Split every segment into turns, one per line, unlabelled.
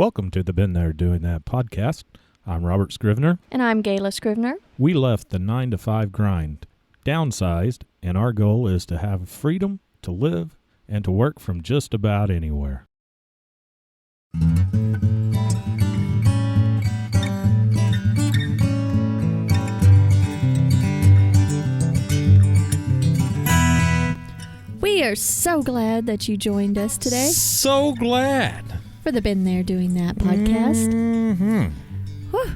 Welcome to the Been There Doing That podcast. I'm Robert Scrivener.
And I'm Gayla Scrivener.
We left the 9-to-5 grind, downsized, and our goal is to have freedom to live and to work from just about anywhere.
We are so glad that you joined us today
So glad.
for the Been There Doing That podcast.
Mm-hmm.
Whew.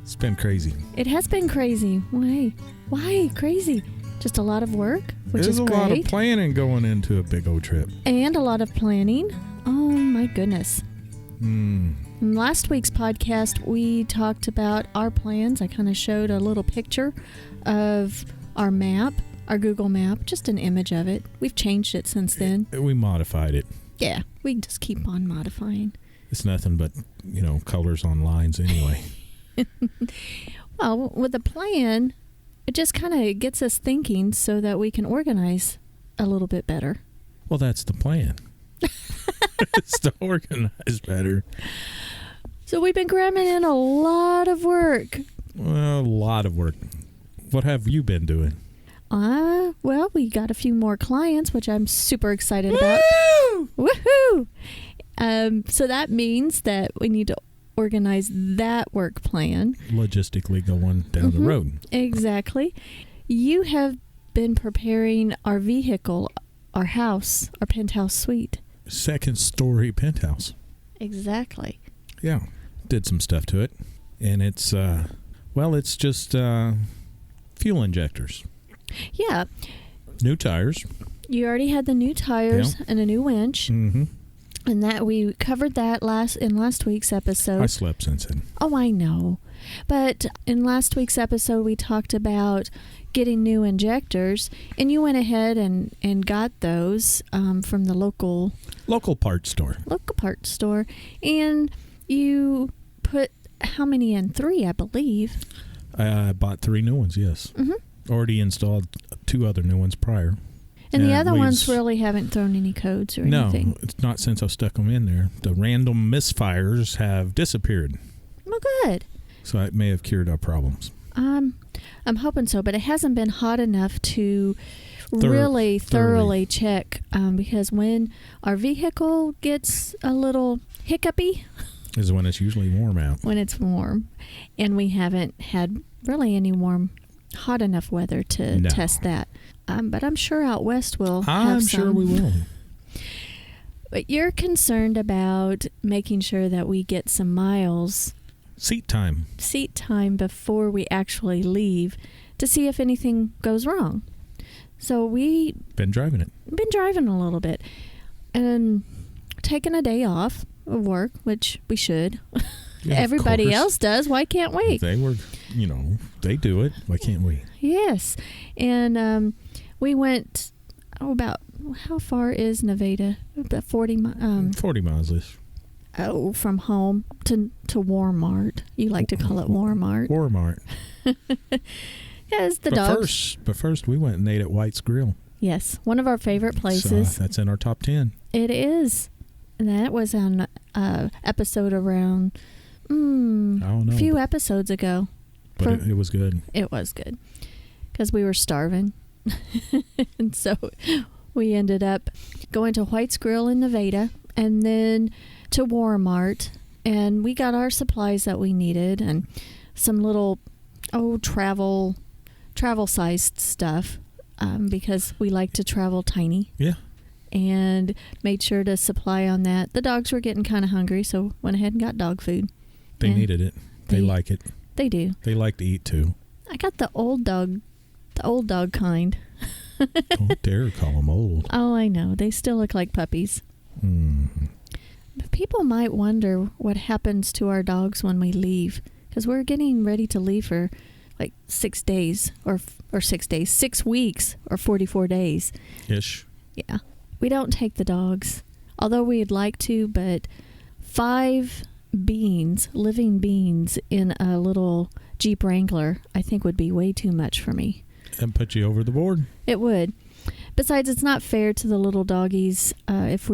It's been crazy.
It has been crazy. Why? Why crazy? Just a lot of work, which
There's
is great.
a lot of planning going into a big old trip.
And a lot of planning. Oh, my goodness.
Mm.
In last week's podcast, we talked about our plans. I kind of showed a little picture of our map, our Google map, just an image of it. We've changed it since then.
We modified it.
Yeah, we can just keep on modifying.
It's nothing but, colors on lines anyway.
Well, with a plan, it just kind of gets us thinking so that we can organize a little bit better.
Well, that's the plan. It's to organize better.
So we've been cramming in a lot of work.
Well, a lot of work. What have you been doing?
Well, we got a few more clients, which I'm super excited about. Woohoo! So that means that we need to organize that work plan.
Logistically going down the road.
Exactly. You have been preparing our vehicle, our house, our penthouse suite.
Second story penthouse.
Exactly.
Yeah. Did some stuff to it. And it's, it's just fuel injectors.
Yeah.
New tires.
You already had the new tires and a new winch.
Mm-hmm.
And that we covered that in last week's episode.
I slept since then.
Oh, I know. But in last week's episode, we talked about getting new injectors, and you went ahead and got those from the local
parts store.
Local parts store. And you put how many in? 3, I believe.
I bought 3 new ones, yes.
Mm-hmm.
Already installed 2 other new ones priir.
And the other ones really haven't thrown any codes or anything.
No, it's not since I stuck them in there. The random misfires have disappeared.
Well, good.
So it may have cured our problems.
I'm hoping so, but it hasn't been hot enough to really thoroughly check because when our vehicle gets a little hiccupy
is when it's usually warm out.
When it's warm, and we haven't had really any hot enough weather to test that. But I'm sure out west we'll have some.
I'm sure we will.
But you're concerned about making sure that we get some miles.
Seat time
Before we actually leave to see if anything goes wrong. So we
been driving
a little bit and taking a day off of work, which we should. Yeah, everybody else does. Why can't we?
They were, they do it. Why can't we?
Yes. And we went, about, how far is Nevada? About 40 miles.
40 miles-ish.
Oh, from home to Walmart. You like to call it Walmart.
Walmart.
Yes, dogs.
But first, we went and ate at White's Grill.
Yes, one of our favorite places.
So that's in our top 10.
It is. And that was on episode around
I don't know,
a few episodes ago.
But it was good.
It was good. Because we were starving. And so we ended up going to White's Grill in Nevada and then to Walmart. And we got our supplies that we needed and some little, travel-sized stuff because we like to travel tiny.
Yeah.
And made sure to supply on that. The dogs were getting kind of hungry, so went ahead and got dog food.
They needed it. They like it.
They do.
They like to eat too.
I got the old dog kind.
Don't dare call them old.
Oh, I know. They still look like puppies.
Mm-hmm.
But people might wonder what happens to our dogs when we leave, because we're getting ready to leave for like 6 days or 6 days, 6 weeks or 44 days.
Ish.
Yeah. We don't take the dogs, although we'd like to, but 5 living beings in a little Jeep Wrangler, I think would be way too much for me.
And put you over the board. It
would. Besides, it's not fair to the little doggies if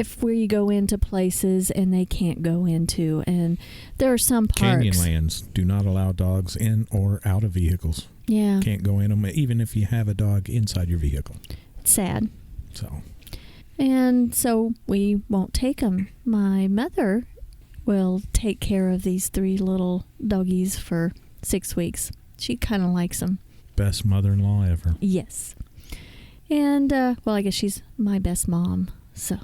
if we go into places and they can't go into, and there are some parks.
Canyonlands do not allow dogs in or out of vehicles.
Yeah.
Can't go in them, even if you have a dog inside your vehicle.
It's sad.
So.
And so we won't take them. My mother will take care of these 3 little doggies for 6 weeks. She kind of likes them.
Best mother-in-law ever.
Yes. And, well, I guess she's my best mom, so.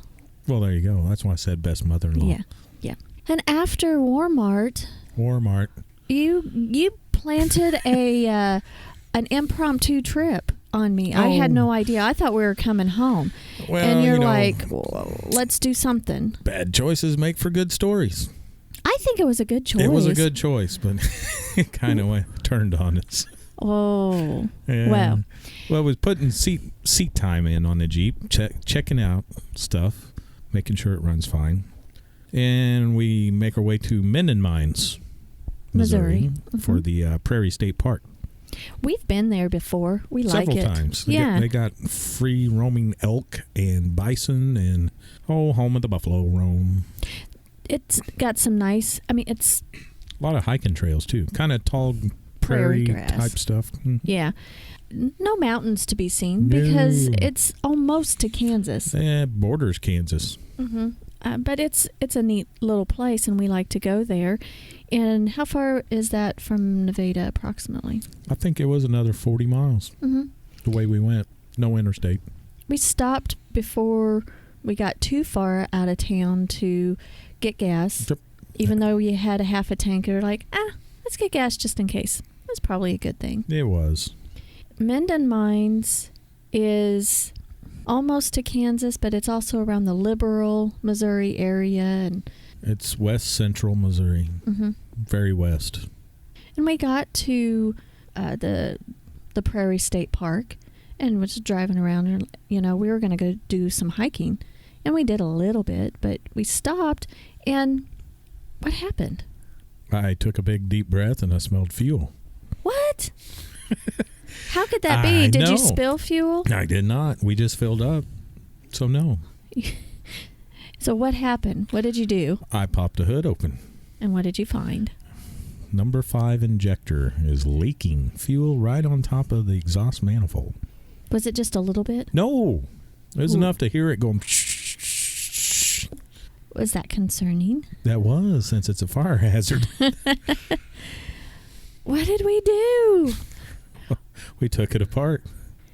Well, there you go. That's why I said best mother-in-law.
Yeah, yeah. And after Walmart, you planted an impromptu trip on me. I had no idea. I thought we were coming home.
Well,
and you're like, let's do something.
Bad choices make for good stories.
I think it was a good choice.
It was a good choice, but it kind of turned on us.
Oh,
yeah.
Well,
it was putting seat time in on the Jeep, checking out stuff, making sure it runs fine. And we make our way to Mindenmines, Missouri, for the Prairie State Park.
We've been there before. We like it.
Several times.
Yeah.
They got free roaming elk and bison and, home of the buffalo roam.
It's got some nice, it's...
A lot of hiking trails, too. Kind of tall prairie type stuff. Mm-hmm.
Yeah. No mountains to be seen because it's almost to Kansas.
Borders Kansas.
Mm-hmm. But it's a neat little place, and we like to go there. And how far is that from Nevada, approximately?
I think it was another 40 miles.
Mm-hmm.
The way we went. No interstate.
We stopped before we got too far out of town to get gas.
Yep.
Even though we had a half a tank, we were like, let's get gas just in case. That's probably a good thing.
It was.
Mindenmines is almost to Kansas, but it's also around the Liberal, Missouri area. And
it's west central Missouri.
Mm-hmm.
Very west.
And we got to the Prairie State Park and was driving around. And, we were going to go do some hiking. And we did a little bit, but we stopped. And what happened?
I took a big deep breath and I smelled fuel.
What? How could that be? Did you spill fuel?
I did not. We just filled up. So no.
So what happened? What did you do?
I popped the hood open.
And what did you find?
Number 5 injector is leaking fuel right on top of the exhaust manifold.
Was it just a little bit?
No. It was enough to hear it going shh.
Was that concerning?
That was, since it's a fire hazard.
What did we do?
We took it apart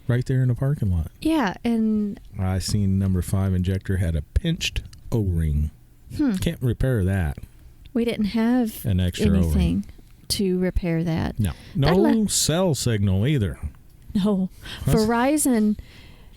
right there in the parking lot.
Yeah, and...
I seen number 5 injector had a pinched O-ring. Can't repair that.
We didn't have
an extra
anything to repair that.
No cell signal either.
No. Verizon,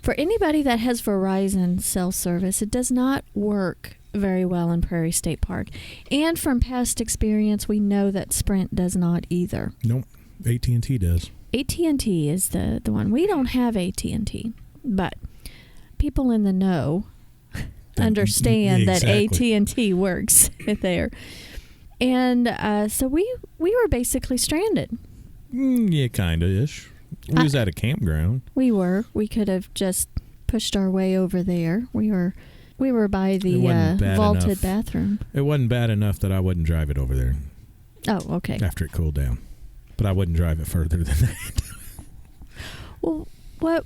for anybody that has Verizon cell service, it does not work very well in Prairie State Park. And from past experience, we know that Sprint does not either.
Nope. AT&T does.
AT&T is the one. We don't have AT&T, but people in the know understand that AT&T works there. And so we were basically stranded.
Yeah, kind of ish. We was at a campground. We were.
We could have just pushed our way over there. We were by the vaulted bathroom.
It wasn't bad enough that I wouldn't drive it over there.
Oh, okay.
After it cooled down. But I wouldn't drive it further than that.
Well, what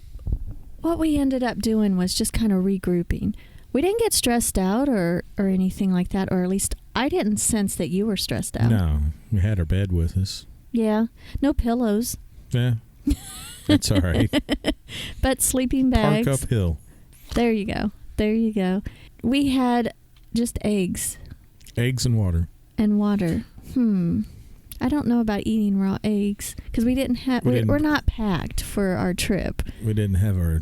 we ended up doing was just kind of regrouping. We didn't get stressed out or anything like that, or at least I didn't sense that you were stressed out.
No, we had our bed with us.
Yeah, no pillows.
Yeah, that's all right.
But sleeping bags.
Park uphill.
There you go. We had just eggs.
Eggs and water.
And water. I don't know about eating raw eggs because we didn't have. We're not packed for our trip.
We didn't have our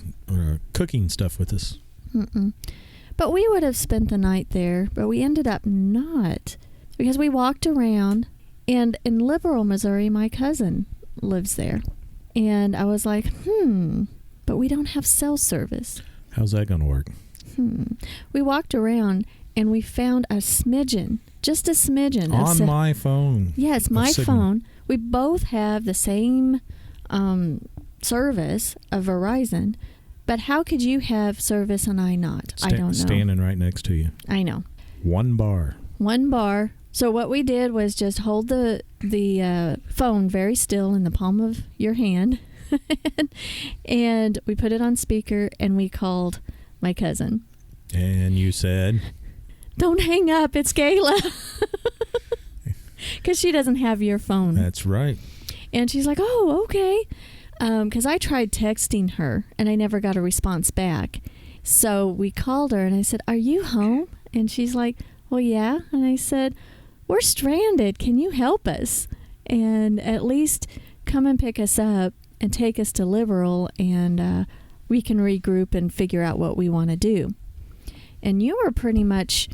cooking stuff with us.
Mm-mm. But we would have spent the night there, but we ended up not because we walked around. And in Liberal, Missouri, my cousin lives there, and I was like, but we don't have cell service.
How's that going to work?
We walked around and we found a smidgen. Just a smidgen.
On my phone.
Yes, my phone. We both have the same service of Verizon, But how could you have service and I not? I don't know.
Standing right next to you.
I know.
1 bar.
1 bar. So what we did was just hold the phone very still in the palm of your hand, and we put it on speaker, and we called my cousin.
And you said,
"Don't hang up, it's Kayla," because she doesn't have your phone.
That's right.
And she's like, "Oh, okay," because I tried texting her, and I never got a response back. So we called her, and I said, "Are you home?" And she's like, "Well, yeah." And I said, "We're stranded. Can you help us? And at least come and pick us up and take us to Liberal, and we can regroup and figure out what we want to do." And you were pretty much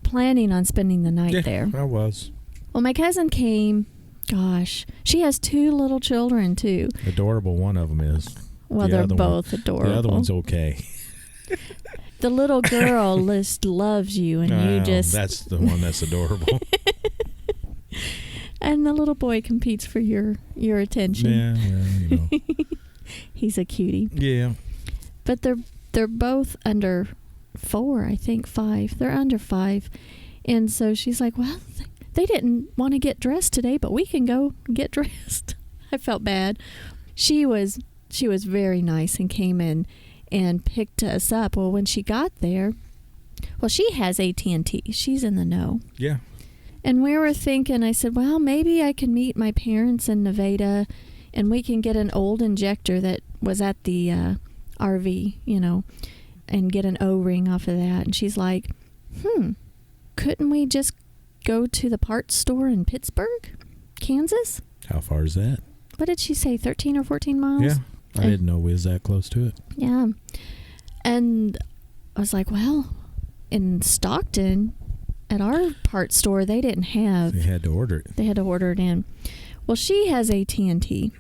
planning on spending the night there.
I was.
Well, my cousin came. Gosh, she has 2 little children, too.
Adorable one of them is.
Well, they're both adorable.
The other one's okay.
The little girl loves you, and you just...
That's the one that's adorable.
And the little boy competes for your attention.
Yeah, you know.
He's a cutie.
Yeah.
But they're both under 4, I think 5. They're under 5. And so she's like, "Well, they didn't want to get dressed today, but we can go get dressed." I felt bad. She was very nice and came in and picked us up. Well, when she got there, well, she has AT&T. She's in the know.
Yeah.
And we were thinking, I said, well, maybe I can meet my parents in Nevada and we can get an old injector that was at the RV, and get an O-ring off of that. And she's like, couldn't we just go to the parts store in Pittsburgh, Kansas?
How far is that?
What did she say, 13 or 14 miles?
Yeah. I didn't know we was that close to it.
Yeah. And I was like, well, in Stockton, at our parts store, they didn't have...
They had to order it.
They had to order it in. Well, she has AT&T,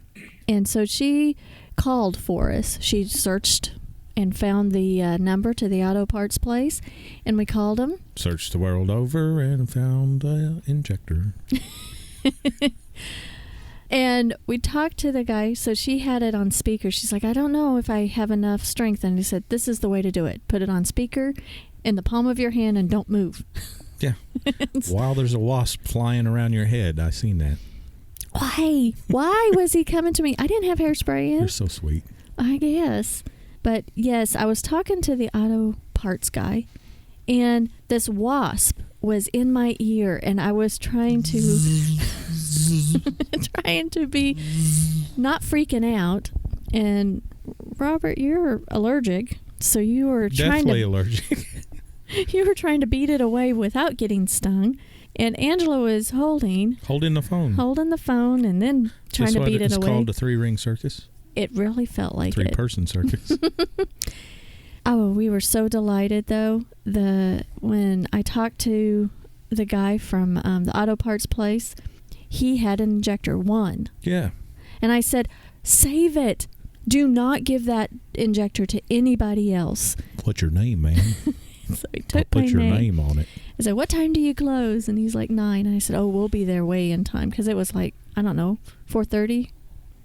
and so she called for us. She searched and found the number to the auto parts place, and we called them.
Searched the world over and found an injector.
And we talked to the guy, so she had it on speaker. She's like, "I don't know if I have enough strength." And he said, "This is the way to do it. Put it on speaker in the palm of your hand and don't move."
Yeah. While there's a wasp flying around your head. I seen that.
Why? Why was he coming to me? I didn't have hairspray in.
You're so sweet.
I guess. But yes, I was talking to the auto parts guy, and this wasp was in my ear, and I was trying to be not freaking out. And Robert, you're allergic, so you were
definitely allergic.
You were trying to beat it away without getting stung. And Angela was holding the phone, and then trying to beat it away.
It's called a 3-ring circus.
It really felt like it.
3-person circus.
Oh, we were so delighted, though. When I talked to the guy from the auto parts place, he had an injector 1.
Yeah.
And I said, "Save it. Do not give that injector to anybody else."
What's your name, man?
So he took
I'll
my
put your name on it.
I said, "What time do you close?" And he's like, 9. And I said, "Oh, we'll be there way in time," because it was like, I don't know, 4:30.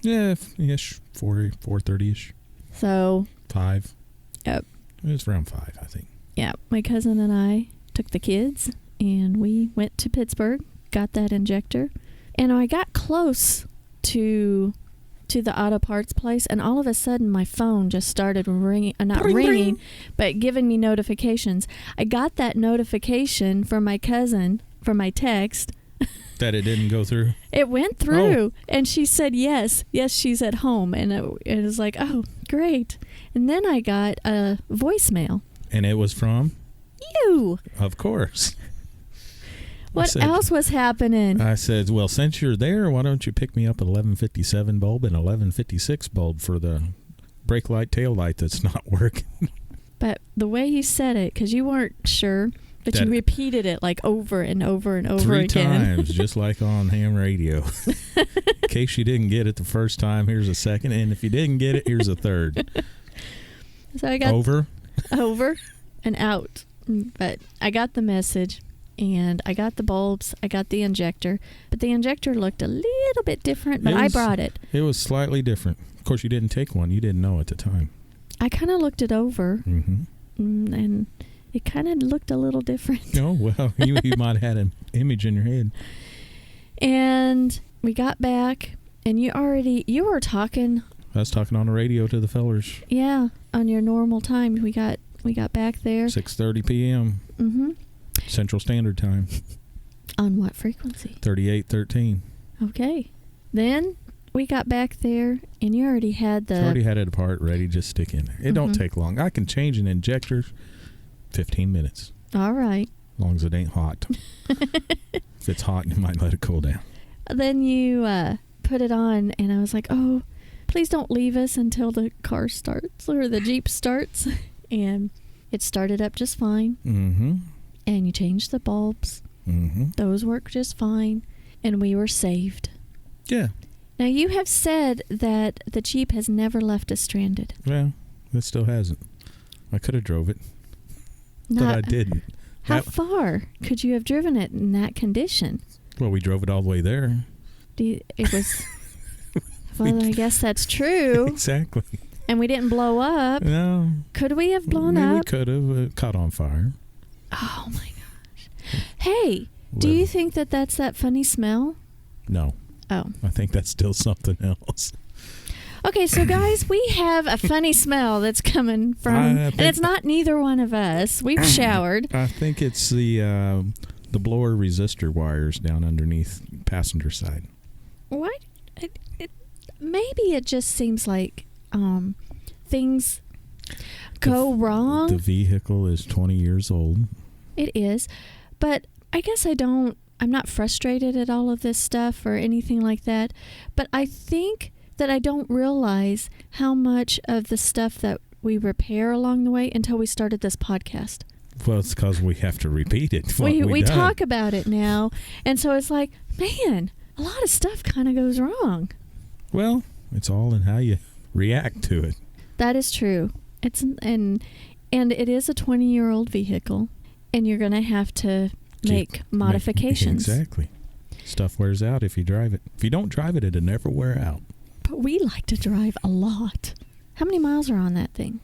Yeah, ish, 4:30ish.
So
5.
Yep.
It was around 5, I think.
Yeah, my cousin and I took the kids, and we went to Pittsburgh, got that injector, and I got close to the auto parts place, and all of a sudden my phone just started ringing, not
ring,
ringing,
ring.
But giving me notifications. I got that notification from my cousin from my text.
That it didn't go through?
It went through, and she said yes, she's at home, and it was like, oh, great. And then I got a voicemail.
And it was from?
You.
Of course.
What else was happening?
I said, well, since you're there, why don't you pick me up an 1157 bulb and 1156 bulb for the brake light, tail light that's not working.
But the way you said it, because you weren't sure, but you repeated it like over and over and over
3
again.
3 times, just like on ham radio. In case you didn't get it the first time, here's a second. And if you didn't get it, here's a third.
So I got
over
and out. But I got the message. And I got the bulbs, I got the injector, but the injector looked a little bit different, but I brought it.
It was slightly different. Of course, you didn't take one. You didn't know at the time.
I kind of looked it over,
Mm-hmm.
and it kind of looked a little different.
Oh, well, you might have had an image in your head.
And we got back, and you were talking.
I was talking on the radio to the fellers.
Yeah, on your normal time. We got back there.
6:30 p.m.
Mm-hmm.
Central Standard Time.
On what frequency?
3813.
Okay. Then we got back there, and you already had
it apart, ready, just stick in there. It don't take long. I can change an injector 15 minutes.
All right.
As long as it ain't hot. If it's hot, you might let it cool down.
Then you put it on, and I was like, oh, please don't leave us until the car starts or the Jeep starts. And it started up just fine.
Mm-hmm.
And you changed the bulbs.
Mm-hmm.
Those worked just fine. And we were saved.
Yeah.
Now, you have said that the Jeep has never left us stranded.
Well, it still hasn't. I could have drove it, but I didn't.
How far could you have driven it in that condition?
Well, we drove it all the way there.
It was... Well, I guess that's true.
Exactly.
And we didn't blow up.
No.
Could we have blown
Maybe
up?
We could have caught on fire.
Oh, my gosh. Hey, do you think that that's that funny smell?
No.
Oh.
I think that's still something else.
Okay, so guys, we have a funny smell that's coming from, and it's not neither one of us. We've showered.
I think it's the blower resistor wires down underneath passenger side.
What? Maybe it just seems like things go wrong.
The vehicle is 20 years old.
It is, but I guess I'm not frustrated at all of this stuff or anything like that, but I think that I don't realize how much of the stuff that we repair along the way until we started this podcast.
Well, it's because we have to repeat it.
We talk about it now, and so it's like, man, a lot of stuff kind of goes wrong.
Well, it's all in how you react to it.
That is true. And it is a 20-year-old vehicle, and you're going to have to make modifications.
Exactly. Stuff wears out if you drive it. If you don't drive it, it'll never wear out.
But we like to drive a lot. How many miles are on that thing?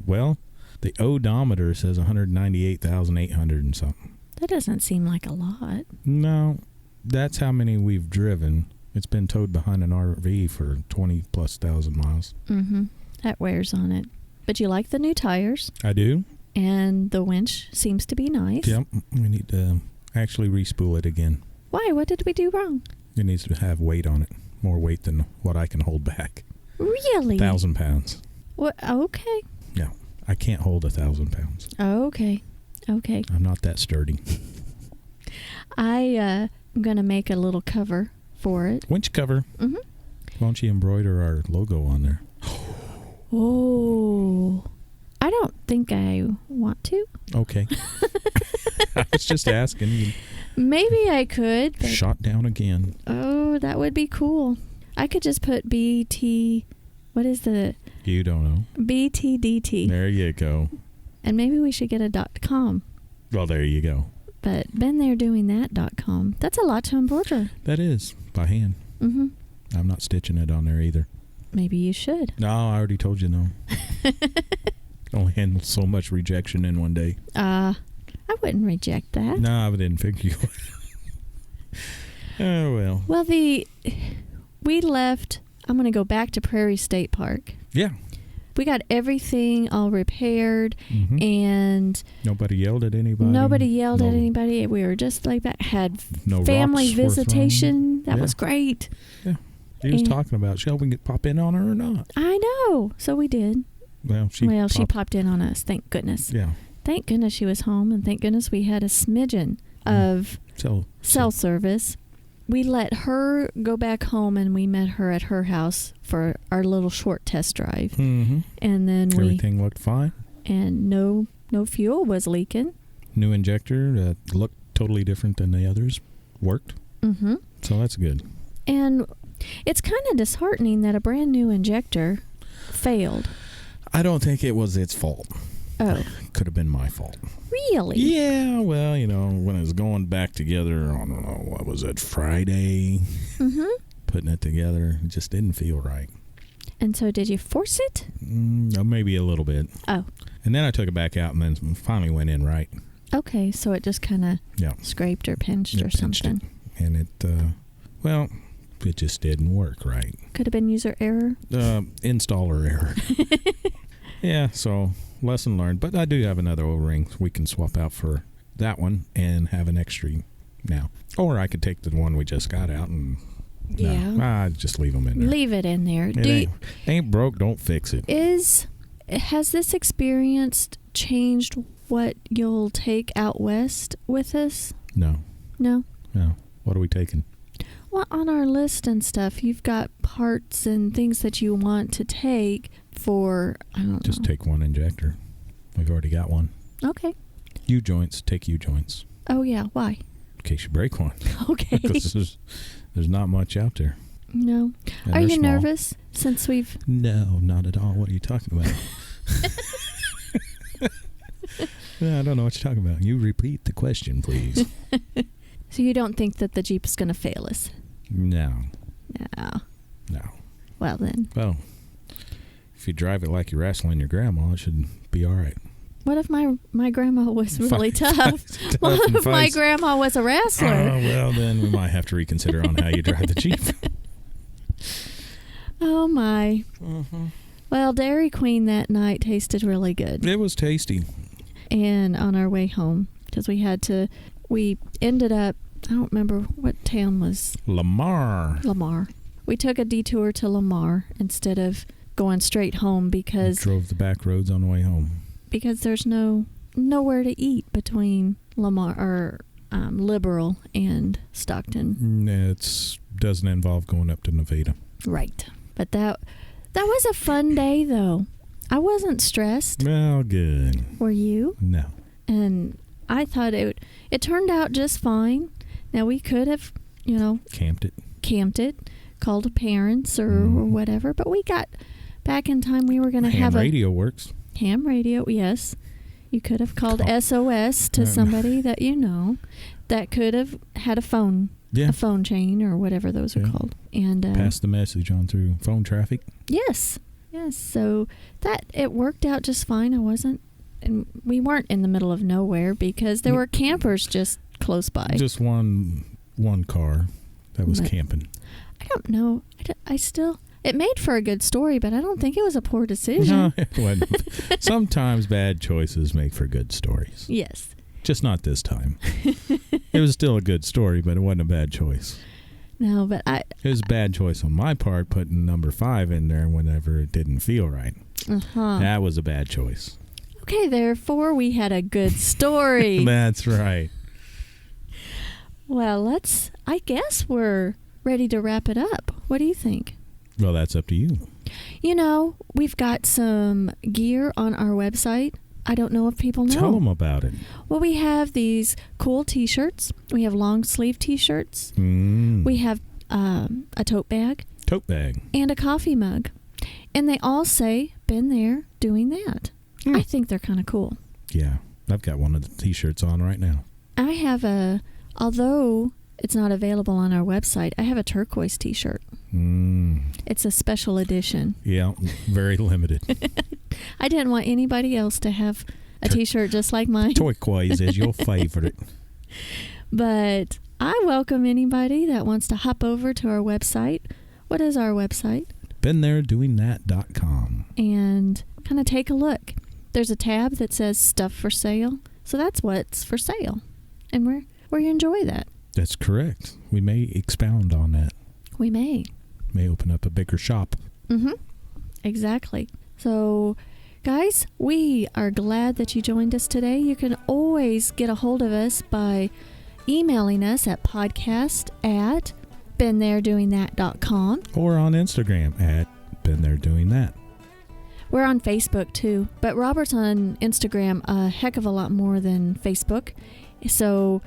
Well, the odometer says 198,800 and something.
That doesn't seem like a lot.
No, that's how many we've driven. It's been towed behind an RV for 20+ thousand miles.
Mm-hmm. That wears on it. But you like the new tires.
I do.
And the winch seems to be nice.
Yep. We need to actually re-spool it again.
Why? What did we do wrong?
It needs to have weight on it. More weight than what I can hold back.
Really?
1,000 pounds.
What? Okay.
Yeah. I can't hold 1,000 pounds.
Okay.
I'm not that sturdy.
I'm going to make a little cover for it.
Winch cover.
Mm-hmm.
Why don't you embroider our logo on there?
Oh. I don't think I want to.
Okay. I was just asking.
Maybe I could. But
shot down again.
Oh, that would be cool. I could just put BT. What is the...
You don't know.
BTDT.
There you go.
And maybe we should get a .com.
Well, there you go.
But been there doing that .com. That's a lot to embroider.
That is. By hand.
Mm-hmm.
I'm not stitching it on there either.
Maybe you should.
No, I already told you no. Only handle so much rejection in one day.
I wouldn't reject that.
No, I didn't figure you would. Oh, well.
Well, we left. I'm going to go back to Prairie State Park.
Yeah.
We got everything all repaired,
and nobody yelled at anybody.
We were just like that. Had
no
family visitation. That was great.
Yeah. He was talking about, shall we pop in on her or not?
I know. So we did.
Well, she
popped in on us. Thank goodness.
Yeah.
Thank goodness she was home, and thank goodness we had a smidgen of cell service. We let her go back home, and we met her at her house for our little short test drive.
Mm-hmm.
And then
everything looked fine.
And no fuel was leaking.
New injector that looked totally different than the others worked.
Mm-hmm.
So that's good.
And it's kind of disheartening that a brand new injector failed.
I don't think it was its fault.
Oh.
Could have been my fault.
Really?
Yeah, well, when it was going back together on, what was it, Friday?
Mm-hmm.
Putting it together, it just didn't feel right.
And so did you force it?
Maybe a little bit.
Oh.
And then I took it back out and then finally went in right.
Okay, so it just kind of scraped or pinched or something.
And it just didn't work right.
Could have been user error?
Installer error. Yeah, so lesson learned. But I do have another O-ring we can swap out for that one and have an extra now. Or I could take the one we just got out and just leave them in there.
Leave it in there.
Ain't broke, don't fix it.
Has this experience changed what you'll take out west with us?
No.
No?
No. What are we taking?
Well, on our list and stuff, you've got parts and things that you want to take for, I don't know.
Just take one injector. We've already got one.
Okay.
U-joints. Take U-joints.
Oh, yeah. Why?
In case you break one.
Okay.
Because there's not much out there.
No.
And
are you
small.
nervous since we've...
No, not at all. What are you talking about? I don't know what you're talking about. You repeat the question, please.
So you don't think that the Jeep is going to fail us?
No.
No. Well, then.
Well, if you drive it like you're wrestling your grandma, it should be all right.
What if my grandma was really tough? What if my grandma was a wrestler?
Well, then we might have to reconsider on how you drive the Jeep.
Oh, my.
Mm-hmm.
Well, Dairy Queen that night tasted really good.
It was tasty.
And on our way home, because we ended up, I don't remember what town was.
Lamar.
We took a detour to Lamar instead of going straight home because...
Drove the back roads on the way home.
Because there's nowhere to eat between Lamar or Liberal and Stockton.
It doesn't involve going up to Nevada.
Right. But that was a fun day, though. I wasn't stressed.
Well, good.
Were you?
No.
And I thought it turned out just fine. Now, we could have, camped it, called parents or whatever, but we got back in time. We were going to have
radio works.
Ham radio, yes. You could have called SOS to somebody that that could have had a phone. Yeah. A phone chain or whatever those are called. And
pass the message on through phone traffic.
Yes. So it worked out just fine. And we weren't in the middle of nowhere because there were campers just close by.
Just one car that was camping.
I don't know. It made for a good story, but I don't think it was a poor decision.
No, it wasn't. Sometimes bad choices make for good stories.
Yes.
Just not this time. It was still a good story, but it wasn't a bad choice.
No, but
it was a bad choice on my part putting number 5 in there whenever it didn't feel right. That was a bad choice.
Okay, therefore we had a good story.
That's right.
Well, I guess we're ready to wrap it up. What do you think?
Well, that's up to you.
We've got some gear on our website. I don't know if people know.
Tell them about it.
Well, we have these cool T-shirts. We have long sleeve T-shirts. We have a tote bag. And a coffee mug. And they all say, been there, doing that. I think they're kind of cool. Yeah.
I've got one of the T-shirts on right now.
I have although it's not available on our website, I have a turquoise T-shirt. It's a special edition.
Yeah, very limited.
I didn't want anybody else to have a T-shirt just like mine.
Turquoise is your favorite.
But I welcome anybody that wants to hop over to our website. What is our website?
BeenThereDoingThat.com.
And kind of take a look. There's a tab that says stuff for sale. So that's what's for sale. And we enjoy that.
That's correct. We may expound on that.
We may.
May open up a bigger shop.
Exactly. So, guys, we are glad that you joined us today. You can always get a hold of us by emailing us at podcast@BeenThereDoingThat.com.
Or on Instagram @BeenThereDoingThat.
We're on Facebook, too. But Robert's on Instagram a heck of a lot more than Facebook. So...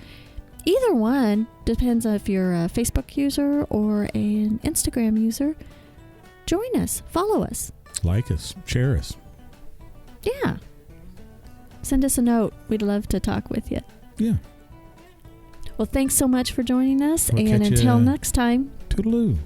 either one, depends on if you're a Facebook user or an Instagram user. Join us. Follow us.
Like us. Share us.
Yeah. Send us a note. We'd love to talk with you.
Yeah.
Well, thanks so much for joining us. And until next time.
Toodaloo.